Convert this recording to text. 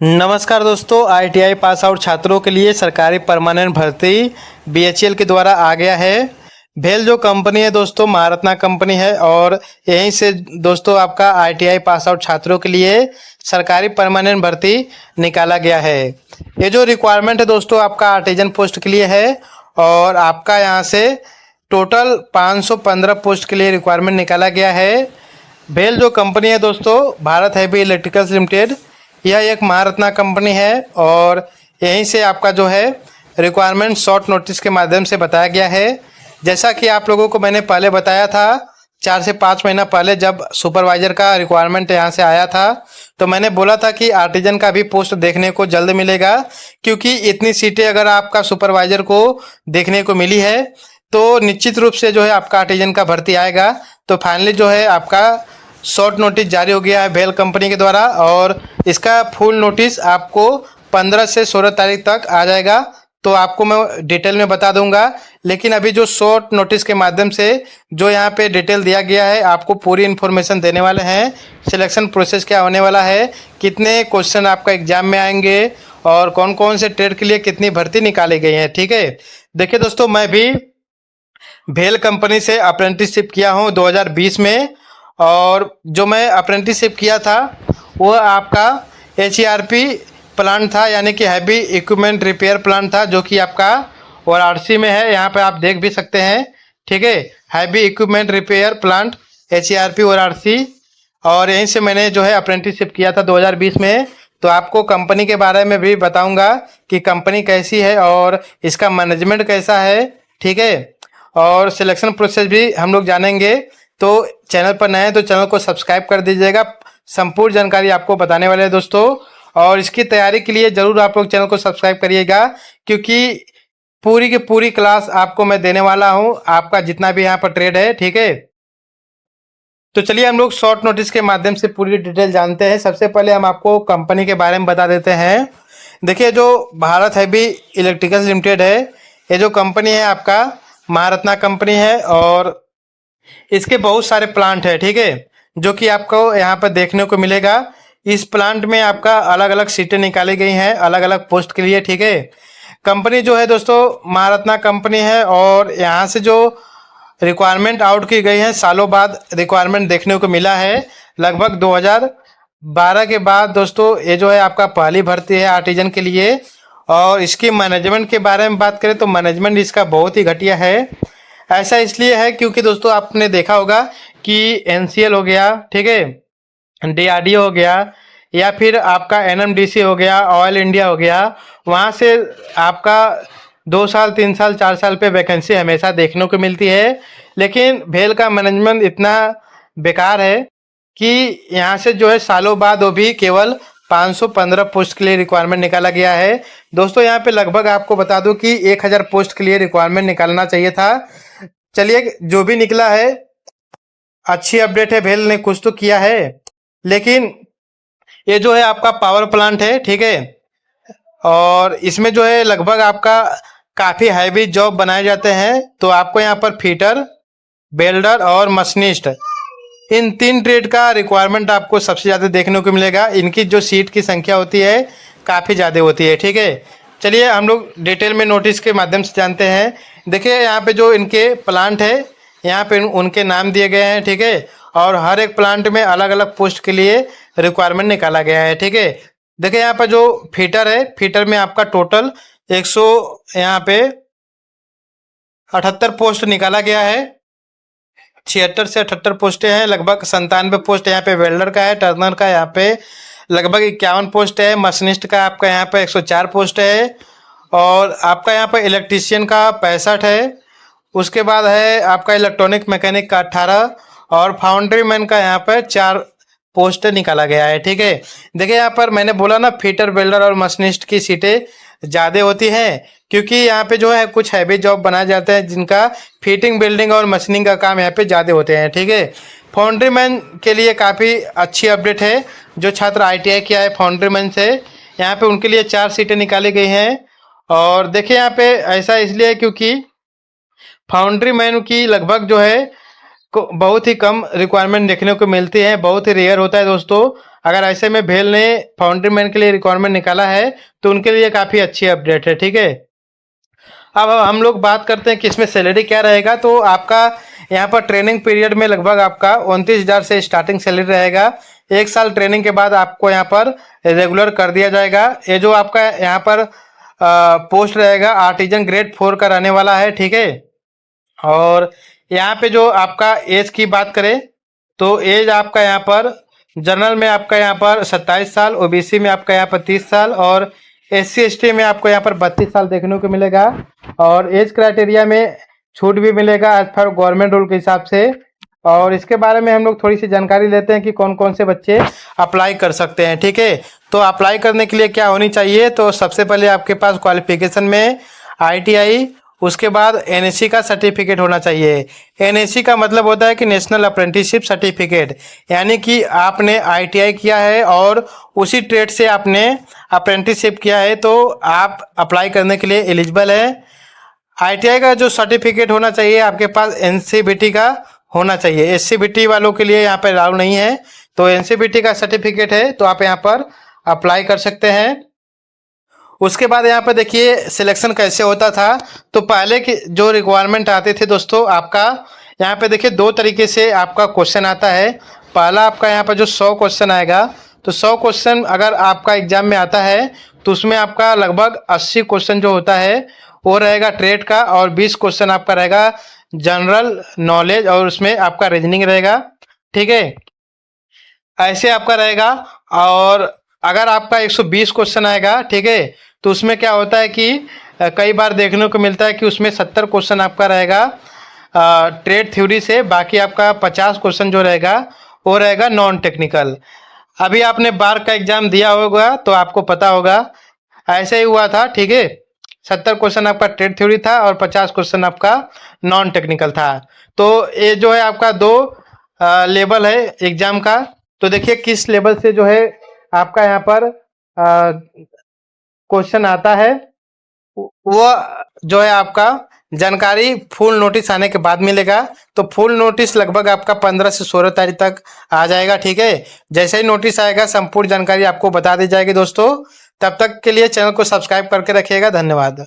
नमस्कार दोस्तों, ITI pass out छात्रों के लिए सरकारी परमानेंट भर्ती बीएचईएल के द्वारा आ गया है। भेल जो कंपनी है दोस्तों, महारत्ना कंपनी है और यहीं से दोस्तों आपका आईटीआई पास आउट छात्रों के लिए सरकारी परमानेंट भर्ती निकाला गया है। ये जो रिक्वायरमेंट है दोस्तों आपका आर्टिजन पोस्ट के लिए है और आपका यहाँ से टोटल 515 पोस्ट के लिए रिक्वायरमेंट निकाला गया है। भेल जो कंपनी है दोस्तों, भारत हैवी इलेक्ट्रिकल्स लिमिटेड, यह एक महारत्ना कंपनी है और यहीं से आपका जो है रिक्वायरमेंट शॉर्ट नोटिस के माध्यम से बताया गया है। जैसा कि आप लोगों को मैंने पहले बताया था, 4 से 5 महीना पहले जब सुपरवाइज़र का रिक्वायरमेंट यहाँ से आया था तो मैंने बोला था कि आर्टिजन का भी पोस्ट देखने को जल्द मिलेगा, क्योंकि इतनी सीटें अगर आपका सुपरवाइज़र को देखने को मिली है तो निश्चित रूप से जो है आपका आर्टिजन का भर्ती आएगा। तो फाइनली जो है आपका शॉर्ट नोटिस जारी हो गया है भेल कंपनी के द्वारा और इसका फुल नोटिस आपको 15 से 16 तारीख तक आ जाएगा। तो आपको मैं डिटेल में बता दूंगा, लेकिन अभी जो शॉर्ट नोटिस के माध्यम से जो यहाँ पे डिटेल दिया गया है, आपको पूरी इन्फॉर्मेशन देने वाले हैं। सिलेक्शन प्रोसेस क्या होने वाला है, कितने क्वेश्चन आपका एग्जाम में आएंगे और कौन कौन से ट्रेड के लिए कितनी भर्ती निकाली गई है। ठीक है, देखिए दोस्तों, मैं भी भेल कंपनी से अप्रेंटिसशिप किया हूँ 2020 में और जो मैं अप्रेंटिसशिप किया था वो आपका एचईआरपी प्लांट था, यानी कि हैवी इक्विपमेंट रिपेयर प्लांट था, जो कि आपका वाराणसी में है। यहाँ पे आप देख भी सकते हैं। ठीक है, heavy equipment repair plant HERP Varanasi, और यहीं से मैंने जो है अप्रेंटिसशिप किया था 2020 में। तो आपको कंपनी के बारे में भी बताऊंगा कि कंपनी कैसी है और इसका मैनेजमेंट कैसा है। ठीक है, और सिलेक्शन प्रोसेस भी हम लोग जानेंगे। तो चैनल पर नए हैं तो चैनल को सब्सक्राइब कर दीजिएगा, संपूर्ण जानकारी आपको बताने वाले हैं दोस्तों। और इसकी तैयारी के लिए ज़रूर आप लोग चैनल को सब्सक्राइब करिएगा, क्योंकि पूरी की पूरी क्लास आपको मैं देने वाला हूं, आपका जितना भी यहाँ पर ट्रेड है। ठीक है, तो चलिए हम लोग शॉर्ट नोटिस के माध्यम से पूरी डिटेल जानते हैं। सबसे पहले हम आपको कंपनी के बारे में बता देते हैं। देखिए, जो भारत हैवी इलेक्ट्रिकल्स लिमिटेड है, ये जो कंपनी है आपका महारत्ना कंपनी है और इसके बहुत सारे प्लांट है। ठीक है, जो कि आपको यहाँ पर देखने को मिलेगा। इस प्लांट में आपका अलग अलग सीटें निकाली गई हैं अलग अलग पोस्ट के लिए। ठीक है, कंपनी जो है दोस्तों महारत्ना कंपनी है और यहाँ से जो रिक्वायरमेंट आउट की गई है, सालों बाद रिक्वायरमेंट देखने को मिला है। लगभग 2012 के बाद दोस्तों ये जो है आपका पहली भर्ती है आर्टिजन के लिए। और इसकी मैनेजमेंट के बारे में बात करें तो मैनेजमेंट इसका बहुत ही घटिया है। ऐसा इसलिए है क्योंकि दोस्तों आपने देखा होगा कि एनसीएल हो गया, ठीक है, डीआरडीओ हो गया, या फिर आपका एनएमडीसी हो गया, ऑयल इंडिया हो गया, वहाँ से आपका 2 साल 3 साल 4 साल पे वैकेंसी हमेशा देखने को मिलती है। लेकिन भेल का मैनेजमेंट इतना बेकार है कि यहाँ से जो है सालों बाद वो भी केवल 515 पोस्ट के लिए रिक्वायरमेंट निकाला गया है। दोस्तों यहाँ पे लगभग आपको बता दूं कि 1000 पोस्ट के लिए रिक्वायरमेंट निकालना चाहिए था। चलिए, जो भी निकला है अच्छी अपडेट है, भेल ने कुछ तो किया है। लेकिन ये जो है आपका पावर प्लांट है, ठीक है, और इसमें जो है लगभग आपका काफ़ी हैवी जॉब बनाए जाते हैं। तो आपको यहाँ पर फीटर, वेल्डर और मशीनिस्ट, इन 3 ट्रेड का रिक्वायरमेंट आपको सबसे ज़्यादा देखने को मिलेगा। इनकी जो सीट की संख्या होती है काफ़ी ज़्यादा होती है। ठीक है, चलिए हम लोग डिटेल में नोटिस के माध्यम से जानते हैं। देखिए, यहाँ पे जो इनके प्लांट है, यहाँ पे उनके नाम दिए गए हैं। ठीक है, और हर एक प्लांट में अलग अलग पोस्ट के लिए रिक्वायरमेंट निकाला गया है। ठीक है, देखिए यहाँ पर जो फीटर है, फीटर में आपका टोटल 100 यहाँ पे 78 पोस्ट निकाला गया है। 76 से 78 पोस्टें हैं। लगभग 97 पोस्ट यहाँ पे वेल्डर का है, टर्नर का यहाँ पे लगभग 51 पोस्ट है, मशीनिस्ट का आपका यहाँ पे 104 पोस्ट है, और आपका यहाँ पे इलेक्ट्रीशियन का 65 है। उसके बाद है आपका इलेक्ट्रॉनिक मैकेनिक का 18 और फाउंड्री मैन का यहाँ पे 4 पोस्ट निकाला गया है। ठीक है, देखिए यहाँ पर मैंने बोला ना, फीटर, वेल्डर और मशीनिस्ट की सीटें ज़्यादा होती हैं, क्योंकि यहाँ पे जो है कुछ हैवी जॉब बनाए जाते हैं जिनका फिटिंग, बिल्डिंग और मशीनिंग का काम यहाँ पे ज़्यादा होते हैं। ठीक है, फाउंड्री मैन के लिए काफ़ी अच्छी अपडेट है। जो छात्र आईटीआई किया है फाउंड्री मैन से, यहाँ पे उनके लिए 4 सीटें निकाली गई हैं। और देखिए यहाँ पे ऐसा इसलिए क्योंकि फाउंड्री मैन की लगभग जो है को बहुत ही कम रिक्वायरमेंट देखने को मिलती है, बहुत ही रेयर होता है दोस्तों। अगर ऐसे में भेल ने फाउंड्री मैन के लिए रिक्वायरमेंट निकाला है तो उनके लिए काफ़ी अच्छी अपडेट है, ठीक है। अब हम लोग बात करते हैं कि इसमें सैलरी क्या रहेगा। तो आपका यहाँ पर ट्रेनिंग पीरियड में लगभग आपका 29,000 से स्टार्टिंग सैलरी रहेगा। 1 साल ट्रेनिंग के बाद आपको यहाँ पर रेगुलर कर दिया जाएगा। ये जो आपका यहाँ पर पोस्ट रहेगा आर्टिजन ग्रेड 4 का रहने वाला है, ठीक है। और यहाँ पे जो आपका एज की बात करें तो एज आपका यहाँ पर जनरल में आपका यहाँ पर 27 साल, ओबीसी में आपका यहाँ पर 30 साल और SC ST में आपको यहाँ पर 32 साल देखने को मिलेगा। और एज क्राइटेरिया में छूट भी मिलेगा एज पर गवर्नमेंट रूल के हिसाब से। और इसके बारे में हम लोग थोड़ी सी जानकारी लेते हैं कि कौन कौन से बच्चे अप्लाई कर सकते हैं, ठीक है। तो अप्लाई करने के लिए क्या होनी चाहिए, तो सबसे पहले आपके पास क्वालिफिकेशन में ITI, उसके बाद NSC का सर्टिफिकेट होना चाहिए। NSC का मतलब होता है कि नेशनल अप्रेंटिसशिप सर्टिफिकेट, यानी कि आपने ITI किया है और उसी ट्रेड से आपने अप्रेंटिसशिप किया है तो आप अप्लाई करने के लिए एलिजिबल है। ITI का जो सर्टिफिकेट होना चाहिए आपके पास NCVT का होना चाहिए। SCVT वालों के लिए यहाँ पर अलाउ नहीं है, तो NCVT का सर्टिफिकेट है तो आप यहाँ पर अप्लाई कर सकते हैं। उसके बाद यहाँ पर देखिए सिलेक्शन कैसे होता था। तो पहले के जो रिक्वायरमेंट आते थे दोस्तों, आपका यहाँ पे देखिए 2 तरीके से आपका क्वेश्चन आता है। पहला आपका यहाँ पर जो 100 क्वेश्चन आएगा, तो 100 क्वेश्चन अगर आपका एग्जाम में आता है तो उसमें आपका लगभग 80 क्वेश्चन जो होता है वो रहेगा ट्रेड का और 20 क्वेश्चन आपका रहेगा जनरल नॉलेज और उसमें आपका रीजनिंग रहेगा, ठीक है। ऐसे आपका रहेगा। और अगर आपका 120 क्वेश्चन आएगा, ठीक है, तो उसमें क्या होता है कि कई बार देखने को मिलता है कि उसमें 70 क्वेश्चन आपका रहेगा ट्रेड थ्योरी से, बाकी आपका 50 क्वेश्चन जो रहेगा वो रहेगा नॉन टेक्निकल। अभी आपने बार का एग्जाम दिया होगा तो आपको पता होगा ऐसे ही हुआ था, ठीक है। 70 क्वेश्चन आपका ट्रेड थ्योरी था और 50 क्वेश्चन आपका नॉन टेक्निकल था। तो ये जो है आपका 2 लेवल है एग्जाम का। तो देखिए किस लेवल से जो है आपका यहाँ पर क्वेश्चन आता है, वो जो है आपका जानकारी फुल नोटिस आने के बाद मिलेगा। तो फुल नोटिस लगभग आपका 15 से 16 तारीख तक आ जाएगा, ठीक है। जैसे ही नोटिस आएगा संपूर्ण जानकारी आपको बता दी जाएगी दोस्तों। तब तक के लिए चैनल को सब्सक्राइब करके रखिएगा। धन्यवाद।